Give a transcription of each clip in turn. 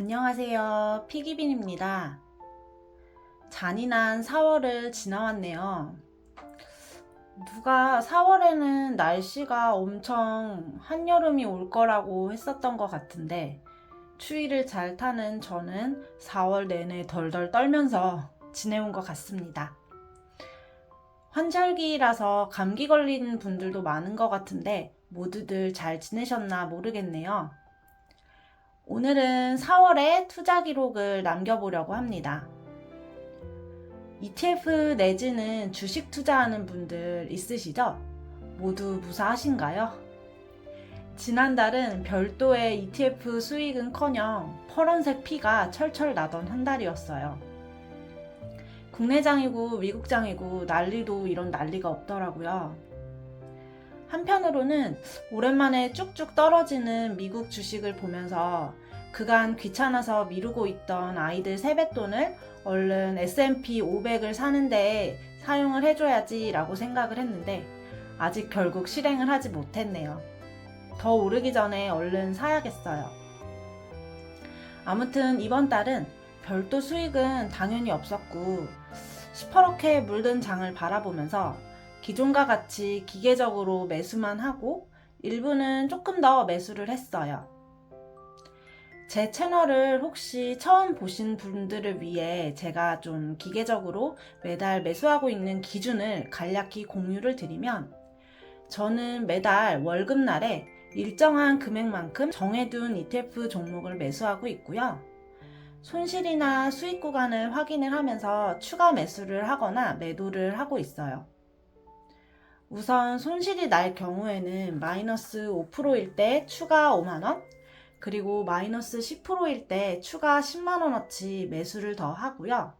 안녕하세요. 피기빈입니다. 잔인한 4월을 지나왔네요. 누가 4월에는 날씨가 엄청 한여름이 올 거라고 했었던 것 같은데 추위를 잘 타는 저는 4월 내내 덜덜 떨면서 지내온 것 같습니다. 환절기라서 감기 걸린 분들도 많은 것 같은데 모두들 잘 지내셨나 모르겠네요. 오늘은 4월의 투자 기록을 남겨보려고 합니다. ETF 내지는 주식 투자하는 분들 있으시죠? 모두 무사하신가요? 지난달은 별도의 ETF 수익은커녕 파란색 피가 철철 나던 한 달이었어요. 국내장이고 미국장이고 난리도 이런 난리가 없더라고요. 한편으로는 오랜만에 쭉쭉 떨어지는 미국 주식을 보면서 그간 귀찮아서 미루고 있던 아이들 세뱃돈을 얼른 S&P 500을 사는데 사용을 해줘야지 라고 생각을 했는데 아직 결국 실행을 하지 못했네요. 더 오르기 전에 얼른 사야겠어요. 아무튼 이번 달은 별도 수익은 당연히 없었고 시퍼렇게 물든 장을 바라보면서 기존과 같이 기계적으로 매수만 하고 일부는 조금 더 매수를 했어요. 제 채널을 혹시 처음 보신 분들을 위해 제가 좀 기계적으로 매달 매수하고 있는 기준을 간략히 공유를 드리면 저는 매달 월급날에 일정한 금액만큼 정해둔 ETF 종목을 매수하고 있고요. 손실이나 수익 구간을 확인을 하면서 추가 매수를 하거나 매도를 하고 있어요. 우선 손실이 날 경우에는 마이너스 5%일 때 추가 5만원, 그리고 마이너스 10%일 때 추가 10만원어치 매수를 더 하고요.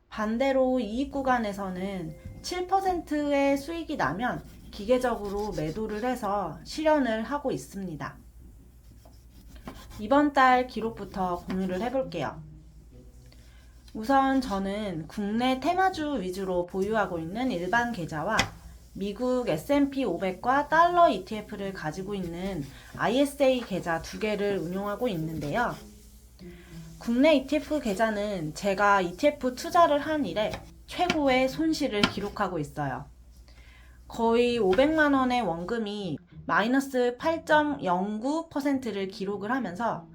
반대로 이익 구간에서는 7%의 수익이 나면 기계적으로 매도를 해서 실현을 하고 있습니다. 이번 달 기록부터 공유를 해볼게요. 우선 저는 국내 테마주 위주로 보유하고 있는 일반 계좌와 미국 S&P 500과 달러 ETF를 가지고 있는 ISA 계좌 두 개를 운용하고 있는데요. 국내 ETF 계좌는 제가 ETF 투자를 한 이래 최고의 손실을 기록하고 있어요. 거의 500만원의 원금이 마이너스 8.09%를 기록을 하면서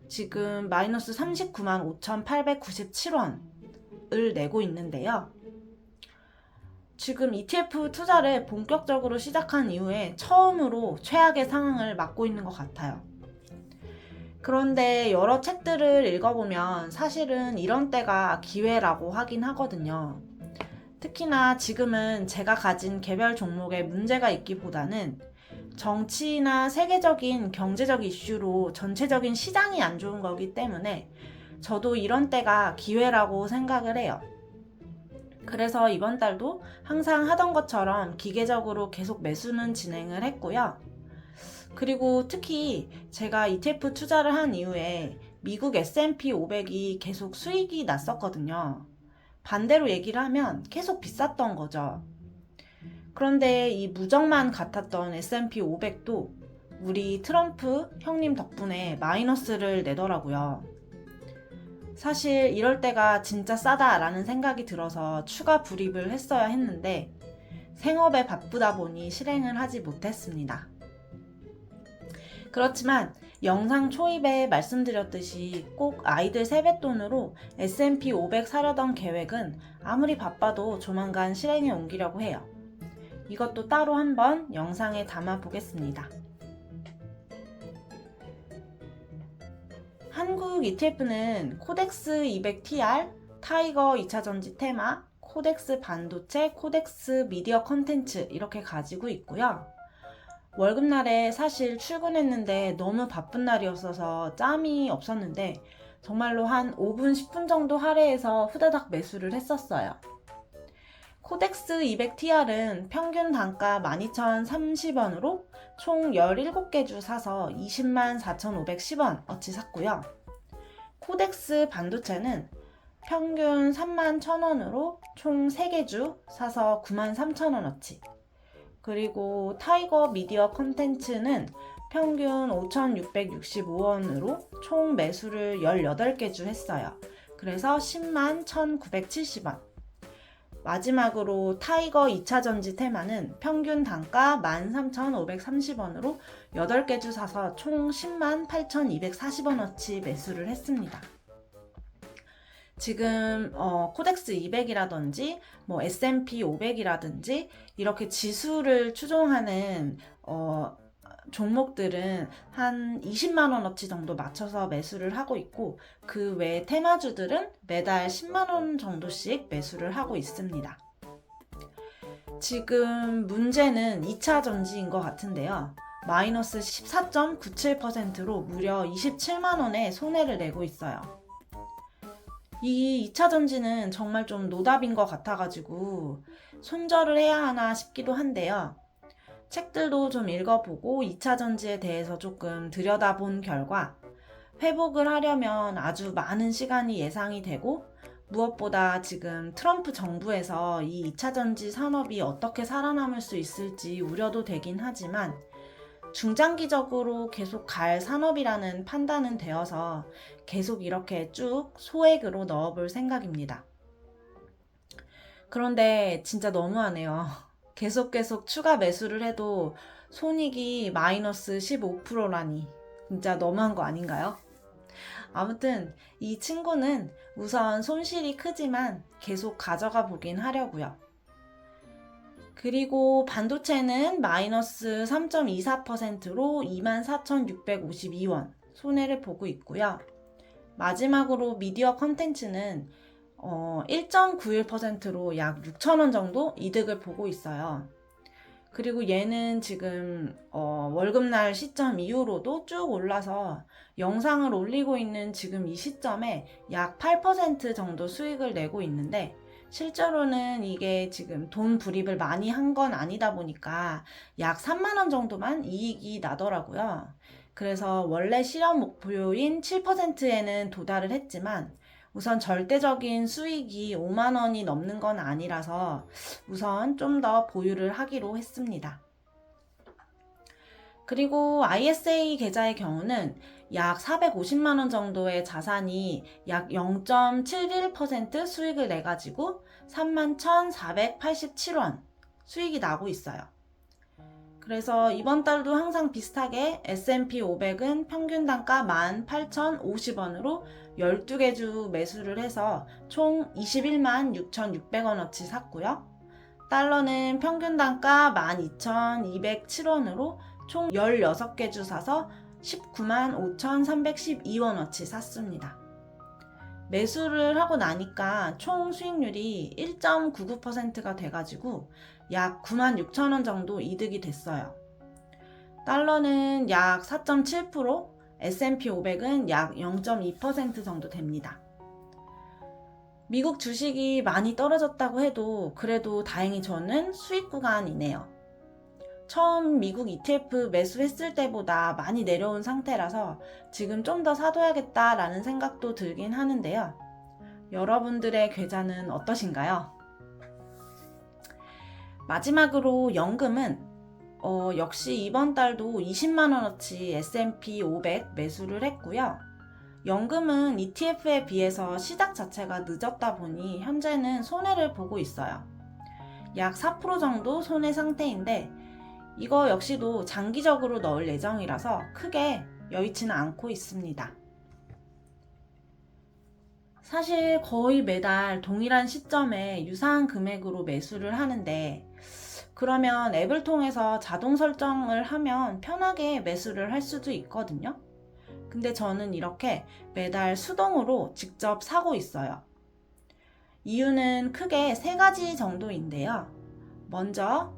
지금 마이너스 39만 5,897원을 내고 있는데요. 지금 ETF 투자를 본격적으로 시작한 이후에 처음으로 최악의 상황을 맞고 있는 것 같아요. 그런데 여러 책들을 읽어보면 사실은 이런 때가 기회라고 하긴 하거든요. 특히나 지금은 제가 가진 개별 종목에 문제가 있기보다는 정치나 세계적인 경제적 이슈로 전체적인 시장이 안 좋은 거기 때문에 저도 이런 때가 기회라고 생각을 해요. 그래서 이번 달도 항상 하던 것처럼 기계적으로 계속 매수는 진행을 했고요. 그리고 특히 제가 ETF 투자를 한 이후에 미국 S&P 500이 계속 수익이 났었거든요. 반대로 얘기를 하면 계속 비쌌던 거죠. 그런데 이 무적만 같았던 S&P 500도 우리 트럼프 형님 덕분에 마이너스를 내더라고요. 사실 이럴 때가 진짜 싸다라는 생각이 들어서 추가 불입을 했어야 했는데 생업에 바쁘다 보니 실행을 하지 못했습니다. 그렇지만 영상 초입에 말씀드렸듯이 꼭 아이들 세뱃돈으로 S&P 500 사려던 계획은 아무리 바빠도 조만간 실행에 옮기려고 해요. 이것도 따로 한번 영상에 담아 보겠습니다. 한국 ETF는 코덱스 200TR, 타이거 2차전지 테마, 코덱스 반도체, 코덱스 미디어 컨텐츠 이렇게 가지고 있고요. 월급날에 사실 출근했는데 너무 바쁜 날이었어서 짬이 없었는데 정말로 한 5분, 10분 정도 할애해서 후다닥 매수를 했었어요. 코덱스 200TR은 평균 단가 12,030원으로 총 17개 주 사서 20만 4,510원 어치 샀고요. 코덱스 반도체는 평균 3만 1,000원으로 총 3개 주 사서 9만 3,000원 어치. 그리고 타이거 미디어 컨텐츠는 평균 5,665원으로 총 매수를 18개 주 했어요. 그래서 10만 1,970원. 마지막으로 타이거 2차전지 테마는 평균 단가 13,530원으로 8개 주 사서 총 10만 8,240원어치 매수를 했습니다. 지금 코덱스 200이라든지 뭐 S&P 500이라든지 이렇게 지수를 추종하는 종목들은 한 20만 원어치 정도 맞춰서 매수를 하고 있고, 그 외 테마주들은 매달 10만 원 정도씩 매수를 하고 있습니다. 지금 문제는 2차 전지인 것 같은데요. 마이너스 14.97%로 무려 27만 원의 손해를 내고 있어요. 이 2차 전지는 정말 좀 노답인 것 같아가지고 손절을 해야 하나 싶기도 한데요. 책들도 좀 읽어보고 2차 전지에 대해서 조금 들여다본 결과 회복을 하려면 아주 많은 시간이 예상이 되고, 무엇보다 지금 트럼프 정부에서 이 2차 전지 산업이 어떻게 살아남을 수 있을지 우려도 되긴 하지만 중장기적으로 계속 갈 산업이라는 판단은 되어서 계속 이렇게 쭉 소액으로 넣어볼 생각입니다. 그런데 진짜 너무하네요. 계속 추가 매수를 해도 손익이 마이너스 15%라니 진짜 너무한 거 아닌가요? 아무튼 이 친구는 우선 손실이 크지만 계속 가져가 보긴 하려고요. 그리고 반도체는 마이너스 3.24%로 24,652원 손해를 보고 있고요. 마지막으로 미디어 컨텐츠는 1.91%로 약 6,000원 정도 이득을 보고 있어요. 그리고 얘는 지금 월급날 시점 이후로도 쭉 올라서 영상을 올리고 있는 지금 이 시점에 약 8% 정도 수익을 내고 있는데, 실제로는 이게 지금 돈 불입을 많이 한 건 아니다 보니까 약 3만 원 정도만 이익이 나더라고요. 그래서 원래 실현 목표인 7%에는 도달을 했지만 우선 절대적인 수익이 5만 원이 넘는 건 아니라서 우선 좀 더 보유를 하기로 했습니다. 그리고 ISA 계좌의 경우는 약 450만 원 정도의 자산이 약 0.71% 수익을 내가지고 31,487원 수익이 나고 있어요. 그래서 이번 달도 항상 비슷하게 S&P 500은 평균 단가 18,050원으로 12개 주 매수를 해서 총 21만 6,600원어치 샀고요. 달러는 평균 단가 12,207원으로 총 16개 주 사서 19만 5,312원어치 샀습니다. 매수를 하고 나니까 총 수익률이 1.99%가 돼가지고 약 9만 6천 원 정도 이득이 됐어요. 달러는 약 4.7%, S&P 500은 약 0.2% 정도 됩니다. 미국 주식이 많이 떨어졌다고 해도 그래도 다행히 저는 수익 구간이네요. 처음 미국 ETF 매수했을 때보다 많이 내려온 상태라서 지금 좀 더 사둬야겠다라는 생각도 들긴 하는데요. 여러분들의 계좌는 어떠신가요? 마지막으로 연금은 역시 이번 달도 20만 원어치 S&P 500 매수를 했고요. 연금은 ETF에 비해서 시작 자체가 늦었다 보니 현재는 손해를 보고 있어요. 약 4% 정도 손해 상태인데 이거 역시도 장기적으로 넣을 예정이라서 크게 여의치는 않고 있습니다. 사실 거의 매달 동일한 시점에 유사한 금액으로 매수를 하는데, 그러면 앱을 통해서 자동 설정을 하면 편하게 매수를 할 수도 있거든요. 근데 저는 이렇게 매달 수동으로 직접 사고 있어요. 이유는 크게 3가지 정도인데요. 먼저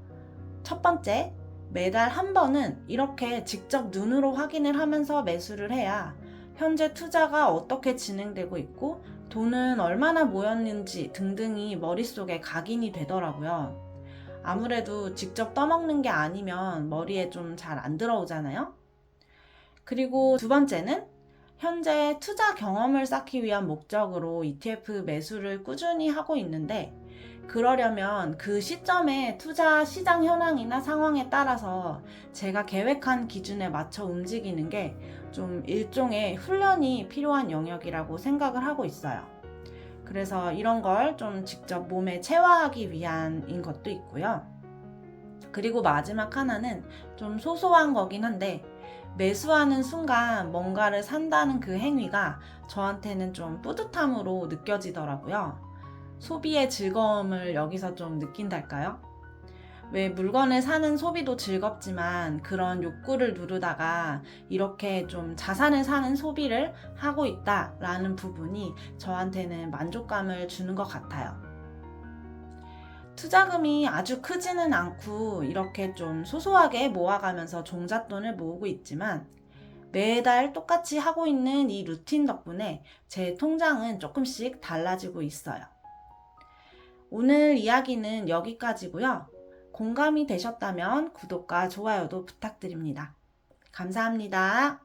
첫 번째, 매달 한 번은 이렇게 직접 눈으로 확인을 하면서 매수를 해야 현재 투자가 어떻게 진행되고 있고 돈은 얼마나 모였는지 등등이 머릿속에 각인이 되더라고요. 아무래도 직접 떠먹는 게 아니면 머리에 좀 잘 안 들어오잖아요. 그리고 두 번째는 현재 투자 경험을 쌓기 위한 목적으로 ETF 매수를 꾸준히 하고 있는데, 그러려면 그 시점의 투자 시장 현황이나 상황에 따라서 제가 계획한 기준에 맞춰 움직이는 게 좀 일종의 훈련이 필요한 영역이라고 생각을 하고 있어요. 그래서 이런 걸 좀 직접 몸에 체화하기 위한인 것도 있고요. 그리고 마지막 하나는 좀 소소한 거긴 한데, 매수하는 순간 뭔가를 산다는 그 행위가 저한테는 좀 뿌듯함으로 느껴지더라고요. 소비의 즐거움을 여기서 좀 느낀달까요? 왜 물건을 사는 소비도 즐겁지만 그런 욕구를 누르다가 이렇게 좀 자산을 사는 소비를 하고 있다라는 부분이 저한테는 만족감을 주는 것 같아요. 투자금이 아주 크지는 않고 이렇게 좀 소소하게 모아가면서 종잣돈을 모으고 있지만, 매달 똑같이 하고 있는 이 루틴 덕분에 제 통장은 조금씩 달라지고 있어요. 오늘 이야기는 여기까지고요. 공감이 되셨다면 구독과 좋아요도 부탁드립니다. 감사합니다.